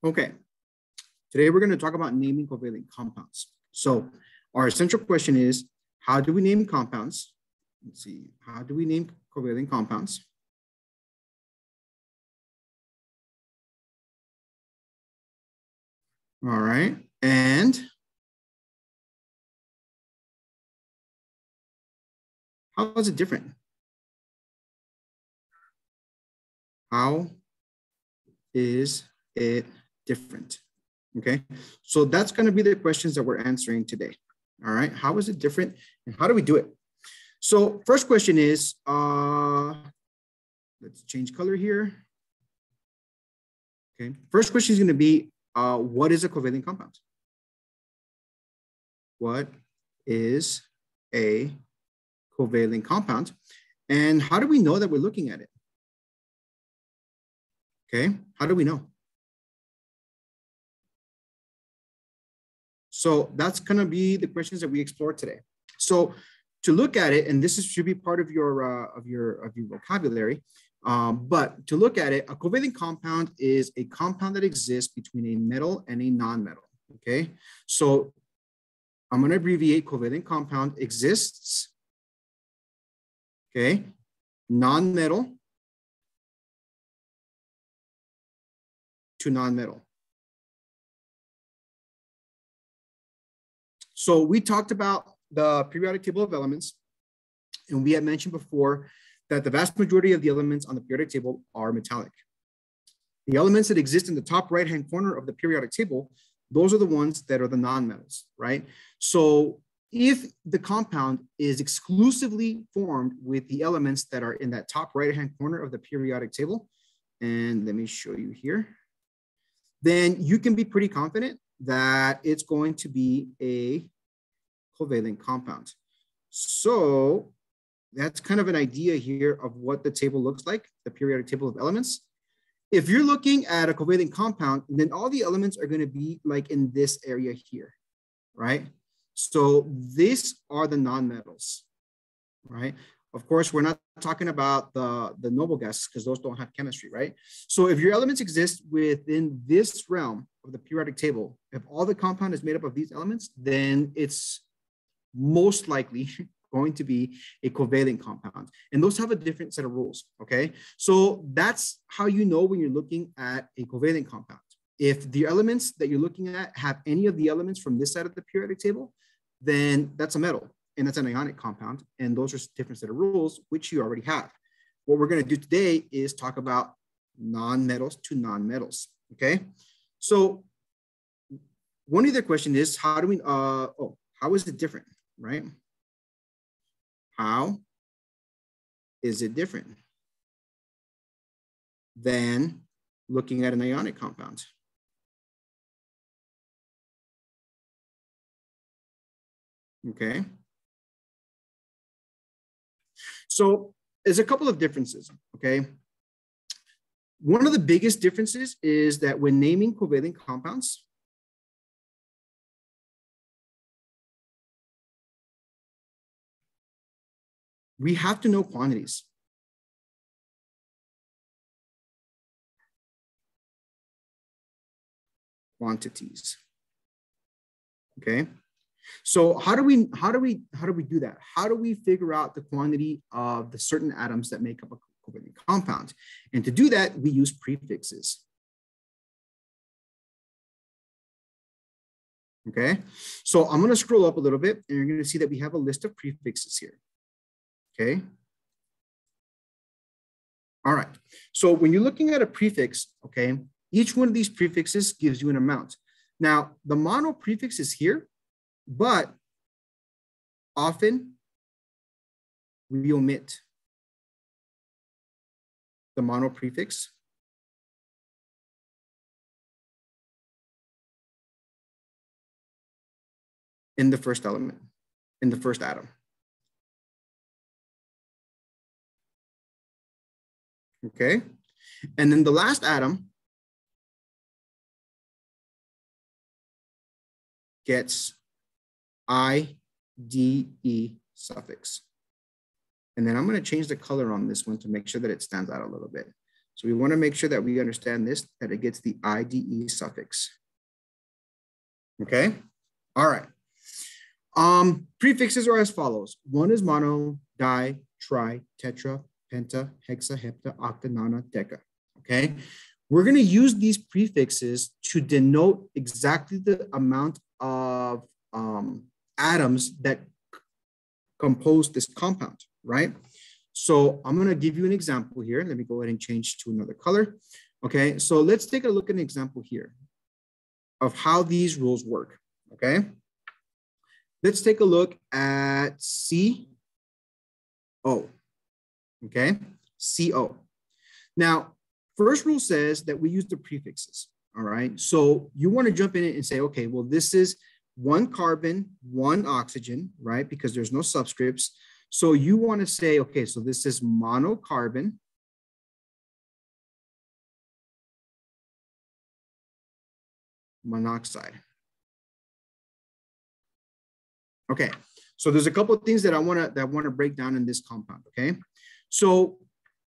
Okay, today we're going to talk about naming covalent compounds. So our essential question is, how do we name compounds? Let's see, how do we name covalent compounds? All right, and how is it different? How is it different? Okay, so that's going to be the questions that we're answering today. All right, how is it different and how do we do it? So first question is, let's change color here. Okay, first question is going to be, what is a covalent compound? What is a covalent compound? And how do we know that we're looking at it? Okay, how do we know? So that's going to be the questions that we explore today. So to look at it, and this should be part of your vocabulary, but to look at it, a covalent compound is a compound that exists between a metal and a non-metal. Okay, so I'm going to abbreviate covalent compound exists. Okay, non-metal to non-metal. So we talked about the periodic table of elements, and we had mentioned before that the vast majority of the elements on the periodic table are metallic. The elements that exist in the top right-hand corner of the periodic table, those are the ones that are the non-metals, right? So if the compound is exclusively formed with the elements that are in that top right-hand corner of the periodic table, and let me show you here, then you can be pretty confident that it's going to be a covalent compound. So that's kind of an idea here of what the table looks like, the periodic table of elements. If you're looking at a covalent compound, then all the elements are going to be like in this area here, right? So these are the non-metals, right? Of course, we're not talking about the noble gases because those don't have chemistry, right? So if your elements exist within this realm of the periodic table, if all the compound is made up of these elements, then it's most likely going to be a covalent compound. And those have a different set of rules, okay? So that's how you know when you're looking at a covalent compound. If the elements that you're looking at have any of the elements from this side of the periodic table, then that's a metal and that's an ionic compound. And those are different set of rules, which you already have. What we're going to do today is talk about non-metals to non-metals, okay? So one other question is, how do we, how is it different, right? How is it different than looking at an ionic compound? Okay. So there's a couple of differences, okay? One of the biggest differences is that when naming covalent compounds, we have to know quantities. Quantities. Okay. So how do we do that? How do we figure out the quantity of the certain atoms that make up a covalent compound? And to do that, we use prefixes. Okay. So I'm going to scroll up a little bit and you're going to see that we have a list of prefixes here. Okay. All right. So when you're looking at a prefix, okay, each one of these prefixes gives you an amount. Now, the mono prefix is here, but often we omit the mono prefix in the first element, in the first atom. Okay, and then the last atom gets IDE suffix. And then I'm going to change the color on this one to make sure that it stands out a little bit. So we want to make sure that we understand this, that it gets the IDE suffix. Okay, all right. Prefixes are as follows. One is mono, di, tri, tetra, penta, hexa, hepta, octa, nona, deca. Okay, we're going to use these prefixes to denote exactly the amount of atoms that compose this compound, right? So I'm going to give you an example here. Let me go ahead and change to another color. Okay, so let's take a look at an example here of how these rules work. Okay, let's take a look at CO. Okay, CO. Now, first rule says that we use the prefixes. All right, so you want to jump in it and say, okay, well, this is one carbon, one oxygen, right? Because there's no subscripts. So you want to say, okay, so this is monocarbon, monoxide. Okay, so there's a couple of things that I want to break down in this compound. Okay, so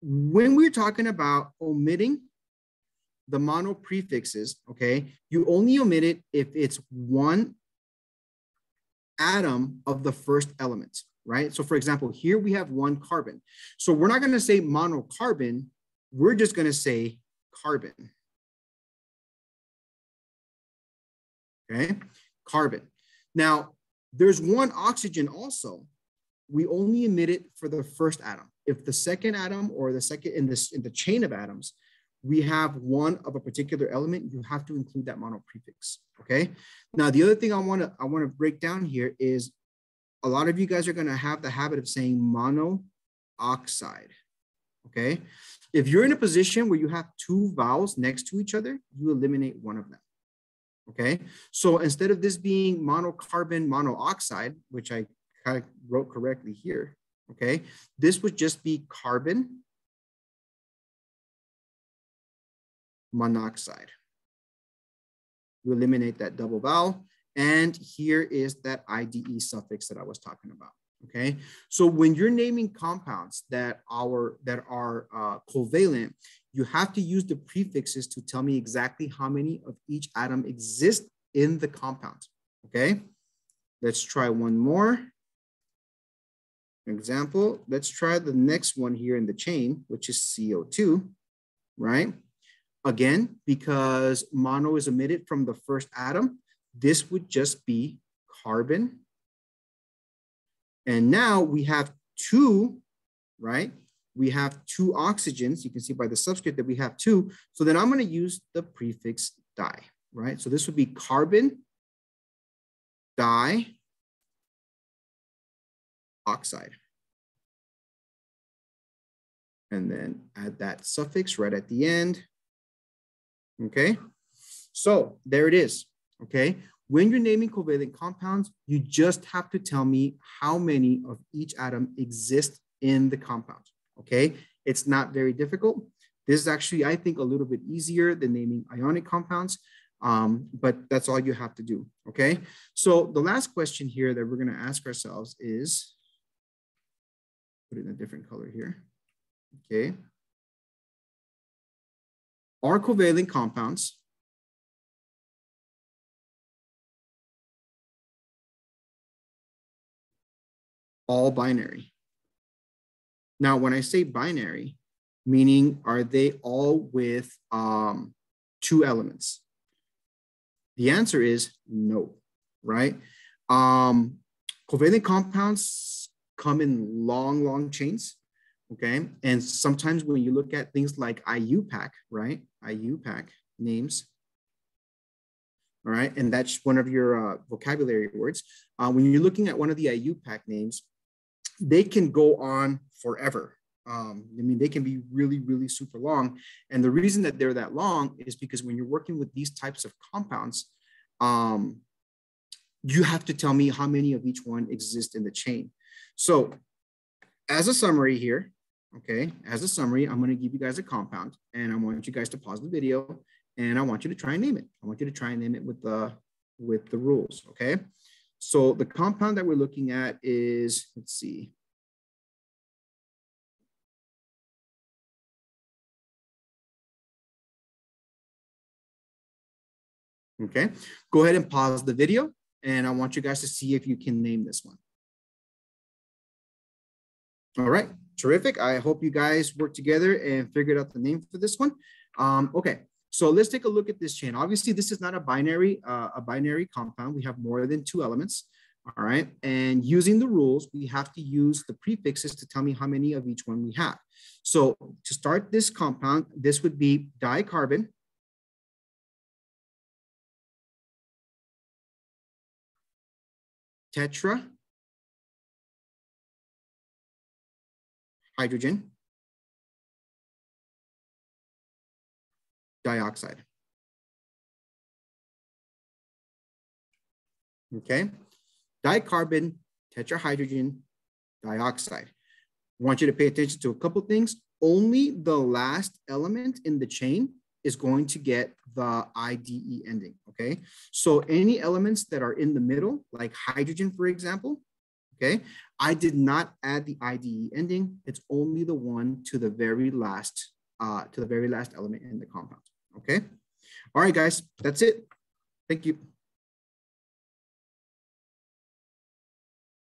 when we're talking about omitting the mono prefixes, okay, you only omit it if it's one atom of the first element, right? So for example, here we have one carbon. So we're not going to say monocarbon, we're just going to say carbon. Okay, carbon. Now, there's one oxygen also. We only emit it for the first atom. If the second atom or the second in the chain of atoms, we have one of a particular element, you have to include that mono prefix. Okay. Now, the other thing I want to break down here is a lot of you guys are going to have the habit of saying monoxide. Okay. If you're in a position where you have two vowels next to each other, you eliminate one of them. Okay. So instead of this being monocarbon monoxide, which I kind of wrote correctly here, okay, this would just be carbon monoxide. You eliminate that double vowel, and here is that IDE suffix that I was talking about. Okay, so when you're naming compounds that are covalent, you have to use the prefixes to tell me exactly how many of each atom exist in the compound. Okay, let's try one more example. Let's try the next one here in the chain, which is CO2, right? Again, because mono is omitted from the first atom, this would just be carbon. And now we have two, right? We have two oxygens. You can see by the subscript that we have two. So then I'm going to use the prefix di, right? So this would be carbon dioxide. And then add that suffix right at the end. Okay, so there it is. Okay, when you're naming covalent compounds, you just have to tell me how many of each atom exist in the compound. Okay, it's not very difficult. This is actually, I think, a little bit easier than naming ionic compounds, but that's all you have to do. Okay, so the last question here that we're going to ask ourselves is, put it in a different color here. Okay. Are covalent compounds all binary? Now, when I say binary, meaning are they all with two elements? The answer is no, right? Covalent compounds come in long chains. Okay, and sometimes when you look at things like IUPAC, right? IUPAC names, all right, and that's one of your vocabulary words. When you're looking at one of the IUPAC names, they can go on forever. I mean, they can be really super long. And the reason that they're that long is because when you're working with these types of compounds, you have to tell me how many of each one exist in the chain. So as a summary here, okay, as a summary, I'm going to give you guys a compound and I want you guys to pause the video and I want you to try and name it. I want you to try and name it with the rules, okay? So the compound that we're looking at is, let's see. Okay, go ahead and pause the video, and I want you guys to see if you can name this one. All right, terrific. I hope you guys worked together and figured out the name for this one. Okay, so let's take a look at this chain. Obviously, this is not a binary compound. We have more than 2 elements. All right, and using the rules, we have to use the prefixes to tell me how many of each one we have. So to start this compound, this would be dicarbon, tetra, hydrogen, dioxide. Okay, dicarbon, tetrahydrogen, dioxide. I want you to pay attention to a couple of things. Only the last element in the chain is going to get the IDE ending, okay? So any elements that are in the middle, like hydrogen, for example, okay? I did not add the IDE ending. It's only the one to the very last element in the compound, okay? All right, guys, that's it. Thank you.